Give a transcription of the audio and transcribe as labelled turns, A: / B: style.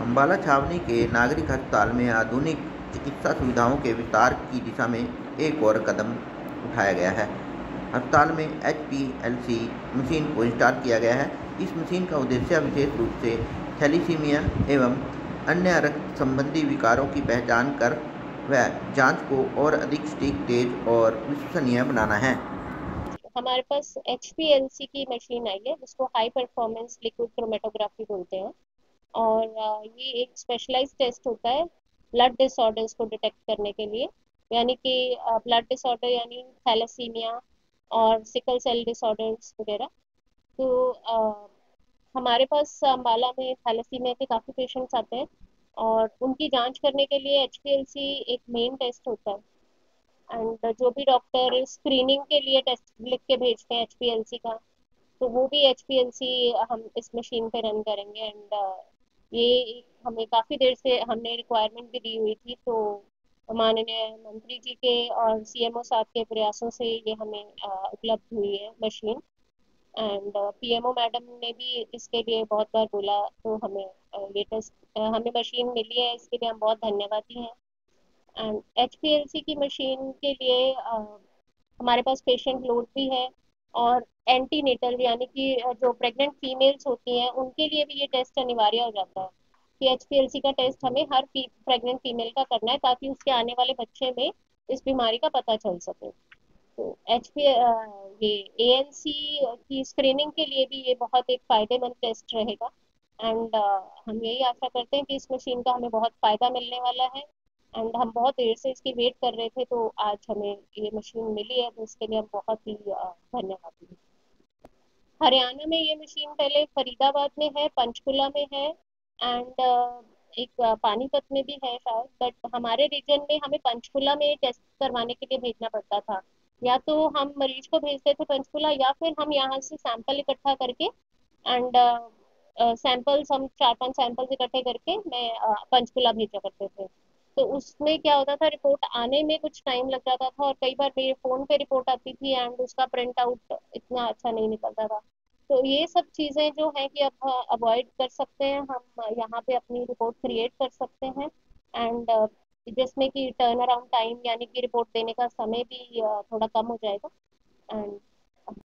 A: अम्बाला छावनी के नागरिक अस्पताल में आधुनिक चिकित्सा सुविधाओं के विस्तार की दिशा में एक और कदम उठाया गया है। अस्पताल में HPLC मशीन को इंस्टॉल किया गया है। इस मशीन का उद्देश्य विशेष रूप से थैलीसीमिया एवं अन्य रक्त संबंधी विकारों की पहचान कर व जांच को और अधिक सटीक, तेज और विश्वसनीय बनाना है।
B: हमारे पास HPLC की मशीन आई है जिसको हाई परफॉर्मेंस लिक्विड क्रोमेटोग्राफी बोलते हैं। और ये एक स्पेशलाइज्ड टेस्ट होता है ब्लड डिसऑर्डर्स को डिटेक्ट करने के लिए। यानी कि ब्लड डिसऑर्डर यानी थैलेसीमिया और सिकल सेल डिसऑर्डर्स वगैरह। तो हमारे पास अम्बाला में थैलेसीमिया के काफ़ी पेशेंट्स आते हैं और उनकी जांच करने के लिए HPLC एक मेन टेस्ट होता है। एंड जो भी डॉक्टर स्क्रीनिंग के लिए टेस्ट लिख के भेजते हैं HPLC का, तो वो भी HPLC हम इस मशीन पे रन करेंगे। एंड ये हमें काफ़ी देर से हमने रिक्वायरमेंट भी दी हुई थी, तो माननीय मंत्री जी के और CMO साहब के प्रयासों से ये हमें उपलब्ध हुई है मशीन। एंड PMO मैडम ने भी इसके लिए बहुत बार बोला, तो हमें ये टेस्ट हमें मशीन मिली है, इसके लिए हम बहुत धन्यवादी हैं। एंड HPLC की मशीन के लिए हमारे पास पेशेंट लोड भी है। और एंटीनेटल यानी कि जो प्रेग्नेंट फीमेल्स होती हैं उनके लिए भी ये टेस्ट अनिवार्य हो जाता है कि HPLC का टेस्ट हमें हर प्रेग्नेंट फीमेल का करना है ताकि उसके आने वाले बच्चे में इस बीमारी का पता चल सके। तो ये ANC की स्क्रीनिंग के लिए भी ये बहुत एक फायदेमंद टेस्ट रहेगा। एंड हम यही आशा करते हैं कि इस मशीन का हमें बहुत फायदा मिलने वाला है। एंड हम बहुत देर से इसकी वेट कर रहे थे, तो आज हमें ये मशीन मिली है, तो इसके लिए हम बहुत ही धन्यवादी हैं। हरियाणा में ये मशीन पहले फरीदाबाद में है, पंचकुला में है एंड एक पानीपत में भी है शायद। बट हमारे रीजन में हमें पंचकुला में टेस्ट करवाने के लिए भेजना पड़ता था। या तो हम मरीज को भेजते थे पंचकुला, या फिर हम यहाँ से सैंपल इकट्ठा करके एंड सैंपल्स हम 4-5 सैंपल्स इकट्ठे करके मैं पंचकुला भेजा करते थे। तो उसमें क्या होता था, रिपोर्ट आने में कुछ टाइम लग जाता था और कई बार मेरे फोन पे रिपोर्ट आती थी एंड उसका प्रिंट आउट इतना अच्छा नहीं निकलता था। तो ये सब चीजें जो हैं कि अब अवॉइड कर सकते हैं हम, यहाँ पे अपनी रिपोर्ट क्रिएट कर सकते हैं। एंड जिसमें कि टर्न अराउंड टाइम यानी कि रिपोर्ट देने का समय भी थोड़ा कम हो जाएगा। एंड